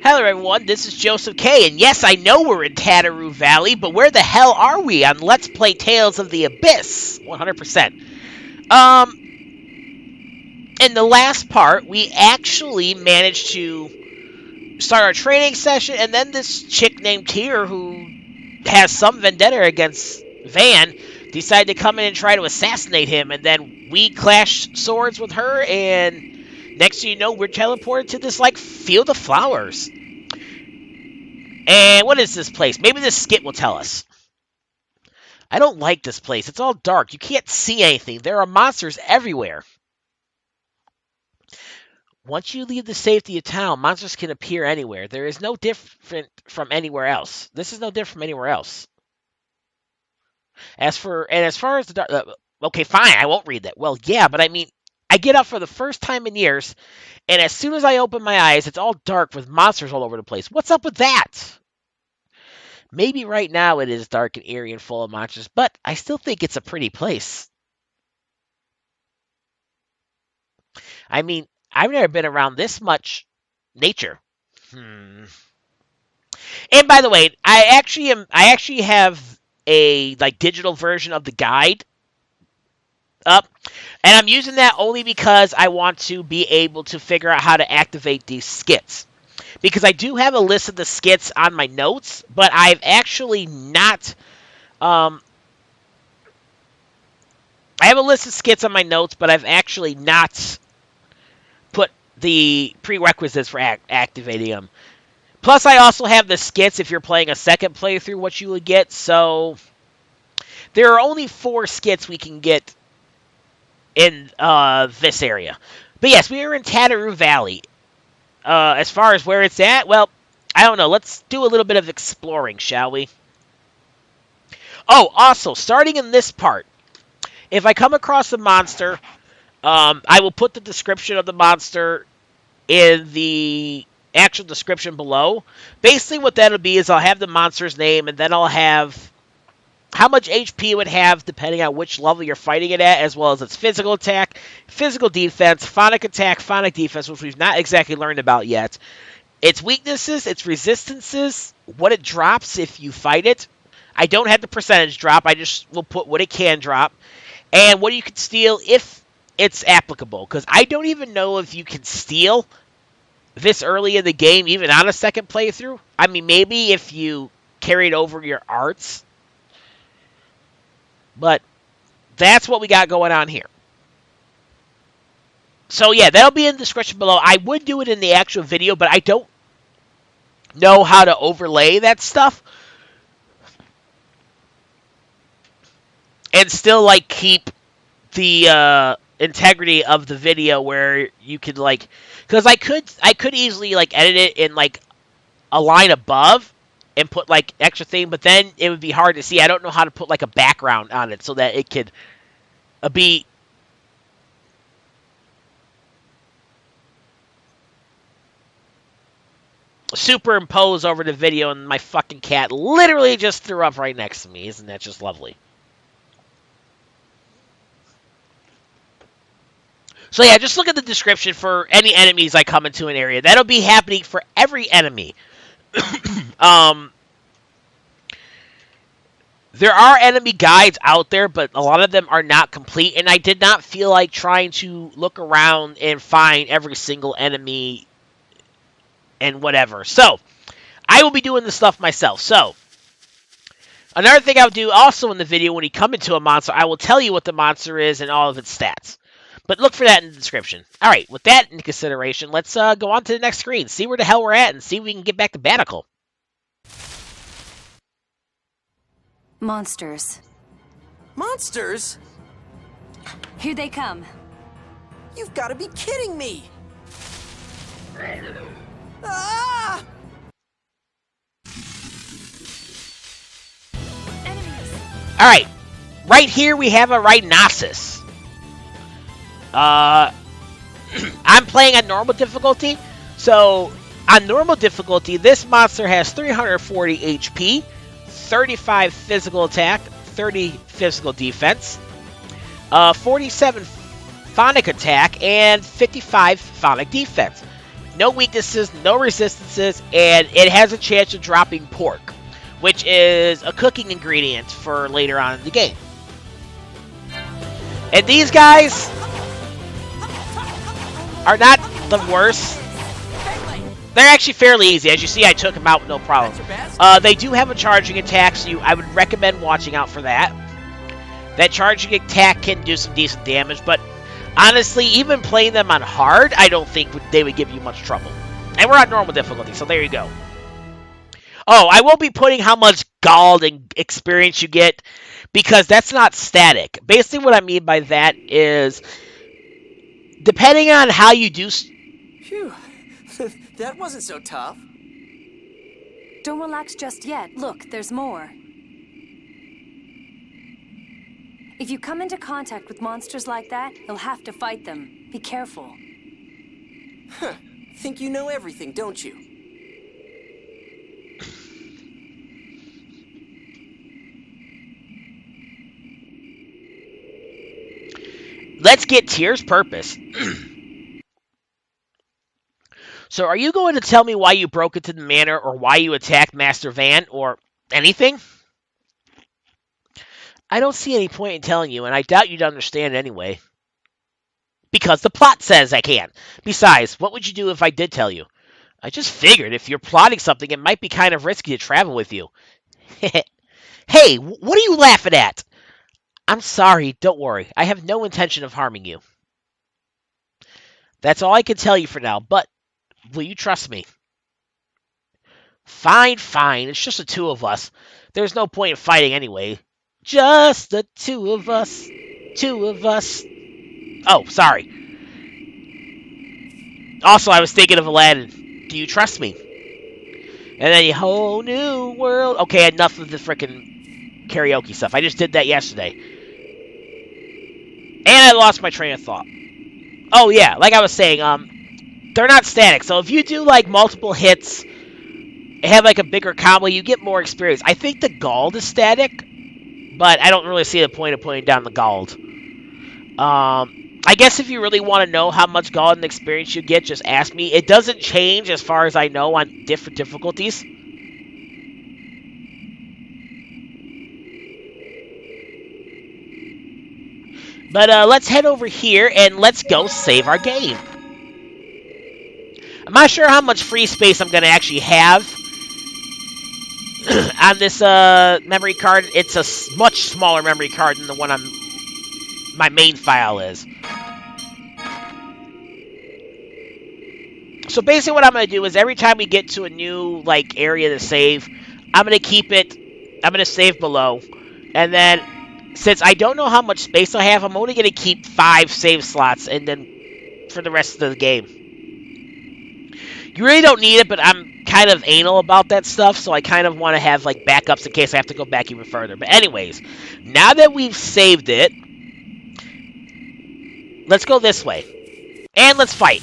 Hello everyone, this is Joseph K, and yes, I know we're in Tataroo Valley, but where the hell are we on Let's Play Tales of the Abyss? 100%. In the last part, we actually managed to start our training session, and then this chick named Tyr, who has some vendetta against Van, decided to come in and try to assassinate him, and then we clashed swords with her, and next thing you know, we're teleported to this, like, field of flowers. And what is this place? Maybe this skit will tell us. I don't like this place. It's all dark. You can't see anything. There are monsters everywhere. Once you leave the safety of town, monsters can appear anywhere. There is no different from anywhere else. This is no different from anywhere else. As far as the dark... okay, fine, I won't read that. Well, yeah, but I mean, I get up for the first time in years, and as soon as I open my eyes, it's all dark with monsters all over the place. What's up with that? Maybe right now it is dark and eerie and full of monsters, but I still think it's a pretty place. I mean, I've never been around this much nature. And by the way, I actually have a digital version of the guide up, and I'm using that only because I want to be able to figure out how to activate these skits. Because I do have a list of the skits on my notes, but I've actually not... I have a list of skits on my notes, but I've actually not put the prerequisites for activating them. Plus, I also have the skits if you're playing a second playthrough, what you would get. So, there are only 4 skits we can get in this area. But yes, we are in Tataroo Valley. As far as where it's at, well, I don't know. Let's do a little bit of exploring, shall we? Oh, also, starting in this part, if I come across a monster, I will put the description of the monster in the actual description below. Basically, what that'll be is I'll have the monster's name, and then I'll have how much HP it would have depending on which level you're fighting it at, as well as its physical attack, physical defense, phonic attack, phonic defense, which we've not exactly learned about yet, its weaknesses, its resistances, what it drops if you fight it. I don't have the percentage drop, I just will put what it can drop, and what you can steal if it's applicable, because I don't even know if you can steal this early in the game, even on a second playthrough. I mean, maybe if you carried over your arts. But that's what we got going on here. So yeah, that'll be in the description below. I would do it in the actual video, but I don't know how to overlay that stuff. And still, keep the integrity of the video where you could, because I could easily, edit it in, a line above and put, extra thing, but then it would be hard to see. I don't know how to put, a background on it so that it could be... superimposed over the video, and my fucking cat literally just threw up right next to me. Isn't that just lovely? So yeah, just look at the description for any enemies I come into an area. That'll be happening for every enemy. There are enemy guides out there, but a lot of them are not complete, and I did not feel like trying to look around and find every single enemy and whatever. So, I will be doing this stuff myself. So, another thing I'll do also in the video when you come into a monster, I will tell you what the monster is and all of its stats. But look for that in the description. Alright, with that in consideration, let's go on to the next screen, see where the hell we're at, and see if we can get back to Baticul. Monsters. Monsters? Here they come. You've got to be kidding me! Ah! Enemies. Alright, right here we have a Rhinossus. I'm playing on normal difficulty, so on normal difficulty, this monster has 340 HP, 35 physical attack, 30 physical defense, 47 phonic attack, and 55 phonic defense. no weaknesses, no resistances, and it has a chance of dropping pork, which is a cooking ingredient for later on in the game. And these guys are not the worst. They're actually fairly easy. As you see, I took them out with no problem. They do have a charging attack, so I would recommend watching out for that. That charging attack can do some decent damage, but honestly, even playing them on hard, I don't think they would give you much trouble. And we're on normal difficulty, so there you go. Oh, I will be putting how much gold and experience you get, because that's not static. Basically, what I mean by that is, depending on how you do... Phew. That wasn't so tough. Don't relax just yet. Look, there's more. If you come into contact with monsters like that, you'll have to fight them. Be careful. Huh. Think you know everything, don't you? Let's get Tyr's purpose. So are you going to tell me why you broke into the manor, or why you attacked Master Van, or anything? I don't see any point in telling you, and I doubt you'd understand anyway. Because the plot says I can. Besides, what would you do if I did tell you? I just figured if you're plotting something, it might be kind of risky to travel with you. Hey, what are you laughing at? I'm sorry, don't worry. I have no intention of harming you. That's all I can tell you for now, but will you trust me? Fine, fine. It's just the two of us. There's no point in fighting anyway. Just the two of us. Two of us. Oh, sorry. Also, I was thinking of Aladdin. Do you trust me? And then a whole new world. Okay, enough of the frickin' karaoke stuff. I just did that yesterday. And I lost my train of thought. Oh, yeah. Like I was saying, they're not static. So if you do, like, multiple hits, have, like, a bigger combo, you get more experience. I think the gold is static, but I don't really see the point of putting down the gold. I guess if you really want to know how much gold and experience you get, just ask me. It doesn't change, as far as I know, on different difficulties. But let's head over here and let's go save our game. I'm not sure how much free space I'm going to actually have on this memory card. It's a much smaller memory card than the one my main file is. So basically what I'm going to do is every time we get to a new like area to save, I'm going to save below. And then since I don't know how much space I have, I'm only going to keep 5 save slots and then for the rest of the game. You really don't need it, but I'm kind of anal about that stuff, so I kind of want to have like backups in case I have to go back even further. But anyways, now that we've saved it, let's go this way. And let's fight.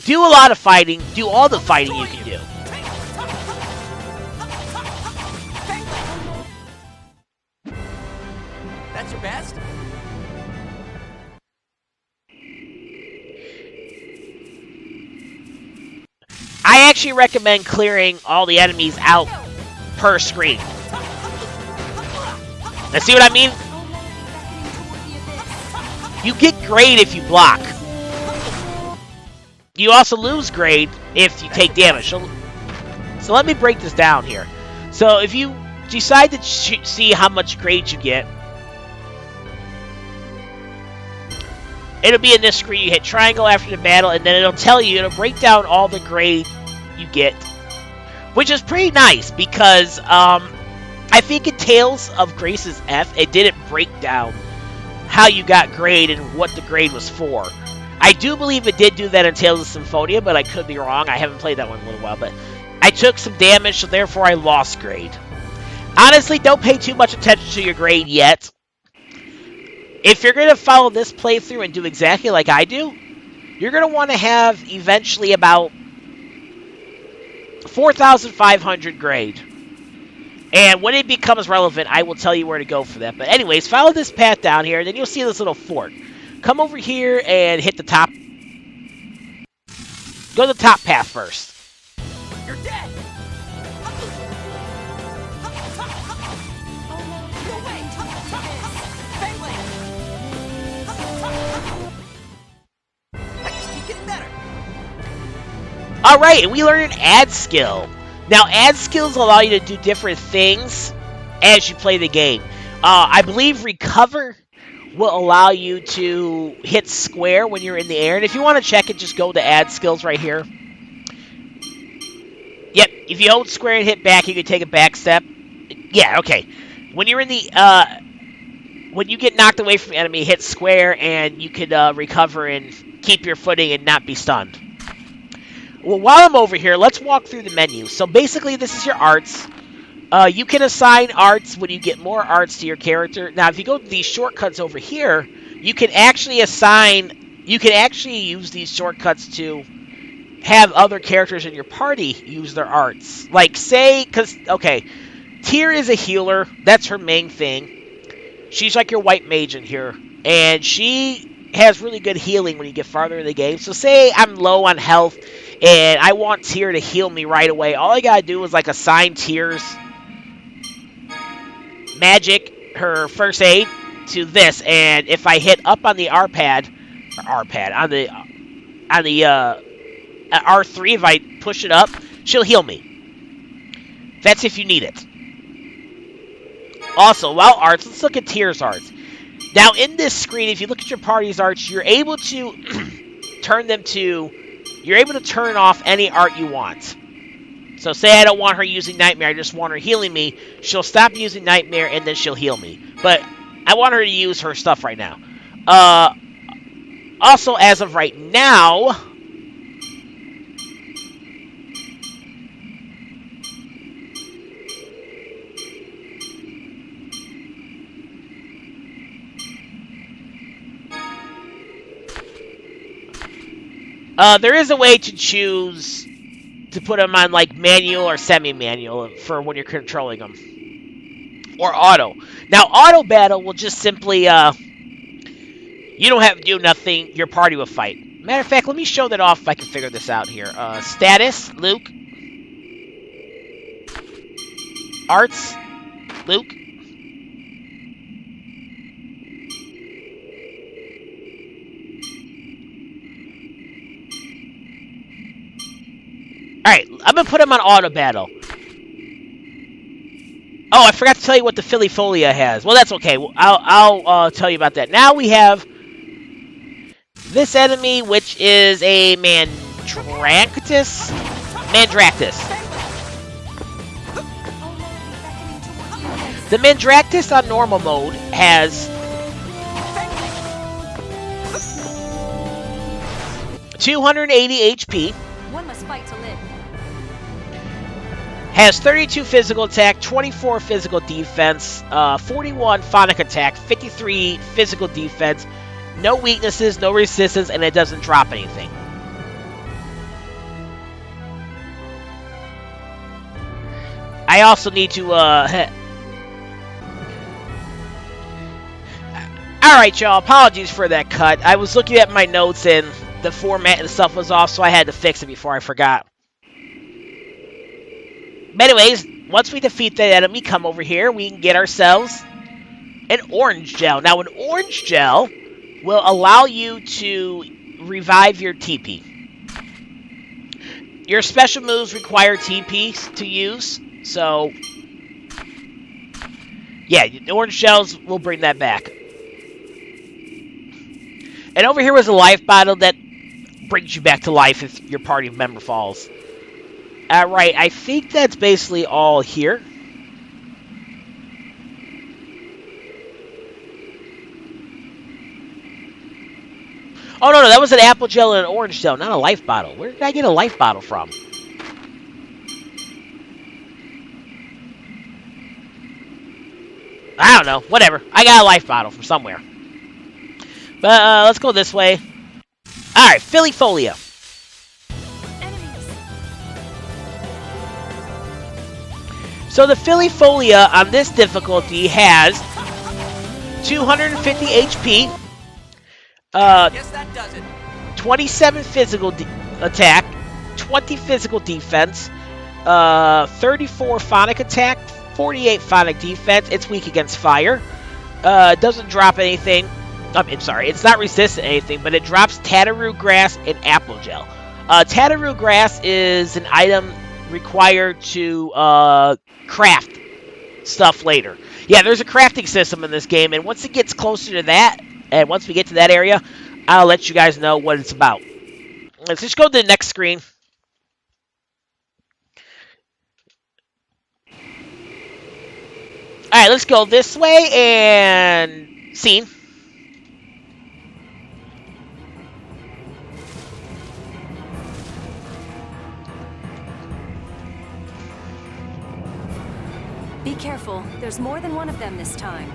Do a lot of fighting. Do all the fighting you can do. That's your best? I actually recommend clearing all the enemies out per screen. Now see what I mean? You get grade if you block. You also lose grade if you take damage. So let me break this down here. So if you decide to see how much grade you get, it'll be in this screen. You hit triangle after the battle, and then it'll tell you, it'll break down all the grade you get, which is pretty nice because I think in Tales of Grace's F, it didn't break down how you got grade and what the grade was for. I do believe it did do that in Tales of Symphonia, but I could be wrong. I haven't played that one in a little while, but I took some damage, so therefore I lost grade. Honestly, don't pay too much attention to your grade yet. If you're going to follow this playthrough and do exactly like I do, you're going to want to have eventually about 4,500 grade. And when it becomes relevant, I will tell you where to go for that. But anyways, follow this path down here, and then you'll see this little fort. Come over here and hit the top. Go to the top path first. You're dead! No way! I just keep getting better. Alright, and we learned an add skill. Now, add skills allow you to do different things as you play the game. I believe recover will allow you to hit square when you're in the air. And if you want to check it, just go to add skills right here. Yep, if you hold square and hit back, you can take a back step. Yeah, okay. When you're in the, when you get knocked away from the enemy, hit square and you can recover and keep your footing and not be stunned. Well, while I'm over here, let's walk through the menu. So basically, this is your arts. You can assign arts when you get more arts to your character. Now, if you go to these shortcuts over here, you can actually assign... You can actually use these shortcuts to have other characters in your party use their arts. Like, say... Because, okay, Tyr is a healer. That's her main thing. She's like your white mage in here. And she has really good healing when you get farther in the game. So say I'm low on health and I want Tyr to heal me right away. All I gotta do is like assign Tyr's magic, her first aid, to this, and if I hit up on the on the R3, if I push it up, she'll heal me. That's if you need it. Also, while arts, let's look at Tyr's arts. Now, in this screen, if you look at your party's arts, you're able to you're able to turn off any art you want. So say I don't want her using Nightmare, I just want her healing me. She'll stop using Nightmare, and then she'll heal me. But I want her to use her stuff right now. Also, as of right now... there is a way to choose to put them on like manual or semi-manual for when you're controlling them. Or auto. Now, auto battle will just simply, you don't have to do nothing, your party will fight. Matter of fact, let me show that off if I can figure this out here. Status, Luke. Arts, Luke. Alright, I'm going to put him on auto battle. Oh, I forgot to tell you what the Filifoliae has. Well, that's okay. I'll tell you about that. Now we have this enemy, which is a Mandractus. The Mandractus on normal mode has 280 HP. One must fight to live. Has 32 physical attack, 24 physical defense, 41 phonic attack, 53 physical defense, no weaknesses, no resistance, and it doesn't drop anything. I also need to, Alright, y'all, apologies for that cut. I was looking at my notes and the format and stuff was off, so I had to fix it before I forgot. But anyways, once we defeat that enemy, come over here, we can get ourselves an orange gel. Now, an orange gel will allow you to revive your TP. Your special moves require TP to use, so yeah, the orange gels will bring that back. And over here was a life bottle that brings you back to life if your party member falls. Alright, I think that's basically all here. Oh, no, that was an apple gel and an orange gel, not a life bottle. Where did I get a life bottle from? I don't know. Whatever. I got a life bottle from somewhere. But let's go this way. Alright, Filifoliae. So the Filifoliae on this difficulty has 250 HP, Guess that does it. 27 physical attack, 20 physical defense, 34 phonic attack, 48 phonic defense. It's weak against fire. It doesn't drop anything. I'm sorry, it's not resistant to anything, but it drops Tataroo grass and apple gel. Tataroo grass is an item required to craft stuff later. Yeah, there's a crafting system in this game, and once it gets closer to that, and once we get to that area, I'll let you guys know what it's about. Let's just go to the next screen. Alright, let's go this way, and scene. Be careful. There's more than one of them this time.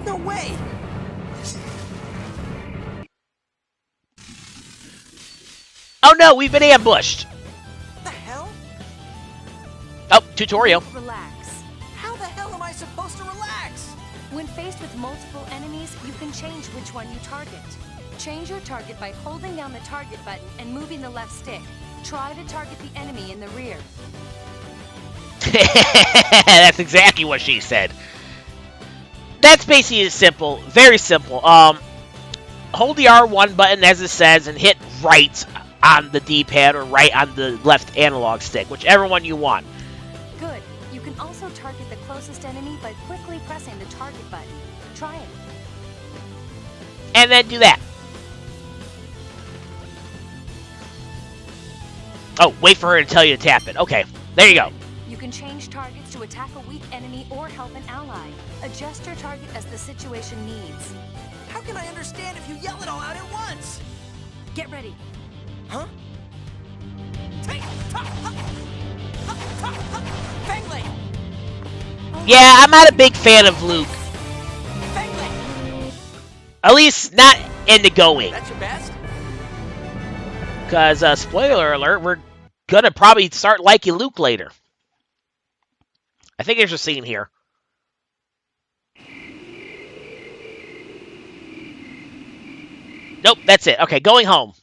No way! Oh no, we've been ambushed. The hell? Oh, tutorial. Relax. How the hell am I supposed to relax? When faced with multiple enemies, you can change which one you target. Change your target by holding down the target button and moving the left stick. Try to target the enemy in the rear. That's exactly what she said. That's basically simple, very simple. Hold the R1 button as it says and hit right on the D-pad or right on the left analog stick, whichever one you want. Good. You can also target the closest enemy by quickly pressing the target button. Try it. And then do that. Oh, wait for her to tell you to tap it. Okay, there you go. You can change targets to attack a weak enemy or help an ally. Adjust your target as the situation needs. How can I understand if you yell it all out at once? Get ready. Huh? Fang Blade! Yeah, I'm not a big fan of Luke. Fang Blade! At least not in the going. That's your best? Because, spoiler alert, we're gonna probably start liking Luke later. I think there's a scene here. Nope, that's it. Okay, going home.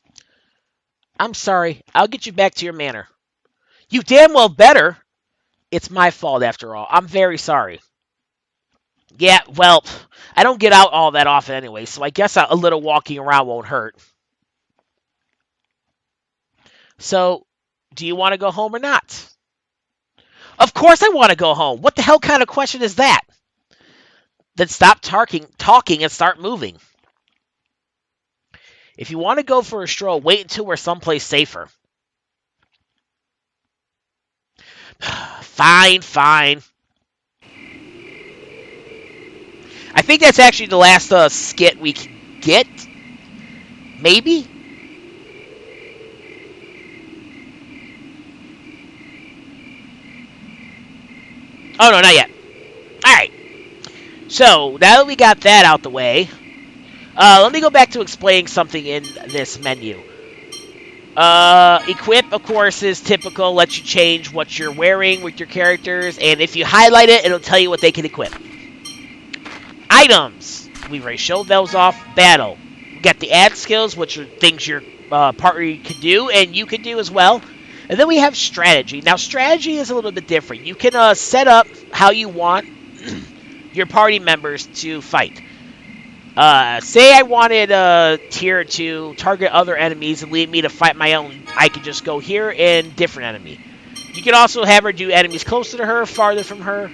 I'm sorry. I'll get you back to your manor. You damn well better. It's my fault after all. I'm very sorry. Yeah, well, I don't get out all that often anyway, so I guess a little walking around won't hurt. So, do you want to go home or not? Of course I want to go home. What the hell kind of question is that? Then stop talking and start moving. If you want to go for a stroll, wait until we're someplace safer. Fine, fine. I think that's actually the last skit we can get. Maybe? Oh, no, not yet. Alright. So, now that we got that out the way, let me go back to explaining something in this menu. Equip, of course, is typical. Lets you change what you're wearing with your characters. And if you highlight it, it'll tell you what they can equip. Items. We've already showed those off. Battle. We got the add skills, which are things your party can do, and you can do as well. And then we have strategy. Now, strategy is a little bit different. You can set up how you want your party members to fight. Say I wanted Tyr to target other enemies and leave me to fight my own. I could just go here and different enemy. You can also have her do enemies closer to her, farther from her.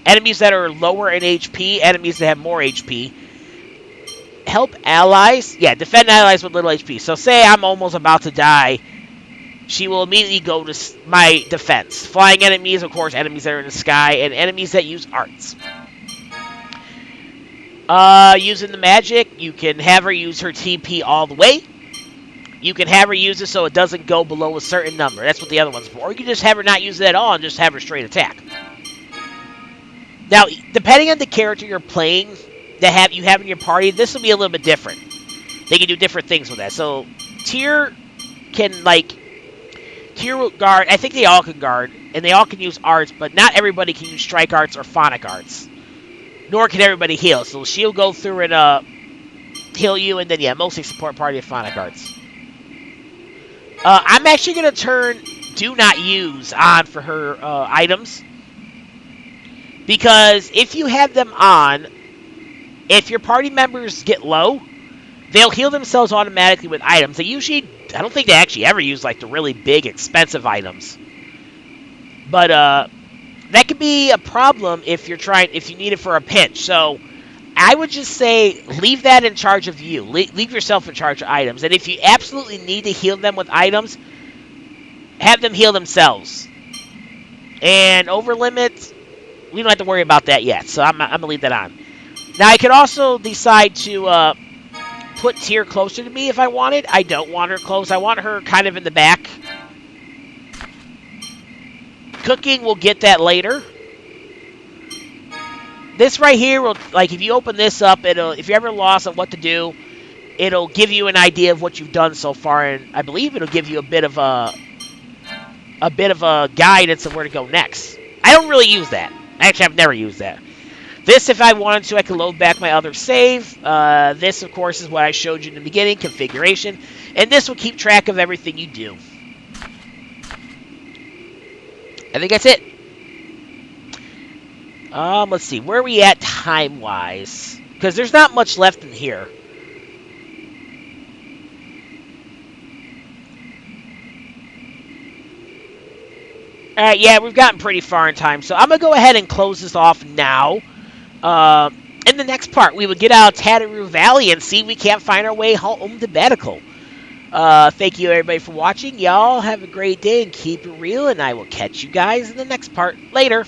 Enemies that are lower in HP, enemies that have more HP. Help allies. Yeah, defend allies with little HP. So say I'm almost about to die. She will immediately go to my defense. Flying enemies, of course, enemies that are in the sky, and enemies that use arts. Using the magic, you can have her use her TP all the way. You can have her use it so it doesn't go below a certain number. That's what the other one's for. Or you can just have her not use it at all and just have her straight attack. Now, depending on the character you're playing that you have in your party, this will be a little bit different. They can do different things with that. So, Tyr can, Tyr will guard. I think they all can guard, and they all can use arts, but not everybody can use strike arts or phonic arts. Nor can everybody heal. So she'll go through and heal you, and then, yeah, mostly support party of phonic arts. I'm actually going to turn Do Not Use on for her items. Because if you have them on, if your party members get low, they'll heal themselves automatically with items. They usually, I don't think they actually ever use like the really big, expensive items. But that could be a problem if you need it for a pinch. So I would just say leave that in charge of you. Leave yourself in charge of items. And if you absolutely need to heal them with items, have them heal themselves. And over limits, we don't have to worry about that yet. So I'm going to leave that on. Now I could also decide to put Tyr closer to me if I wanted. I don't want her close. I want her kind of in the back. Cooking, we'll get that later. This right here will, like, if you open this up, if you're ever lost on what to do, it'll give you an idea of what you've done so far, and I believe it'll give you a bit of a guidance of where to go next. I don't really use that. Actually, I've never used that. This, if I wanted to, I can load back my other save. This, of course, is what I showed you in the beginning, configuration, and this will keep track of everything you do. I think that's it. Let's see. Where are we at time-wise? Because there's not much left in here. Alright, yeah, we've gotten pretty far in time. So I'm going to go ahead and close this off now. In the next part, we will get out of Tataroo Valley and see if we can't find our way home to Baticul. Thank you, everybody, for watching. Y'all have a great day and keep it real, and I will catch you guys in the next part. Later.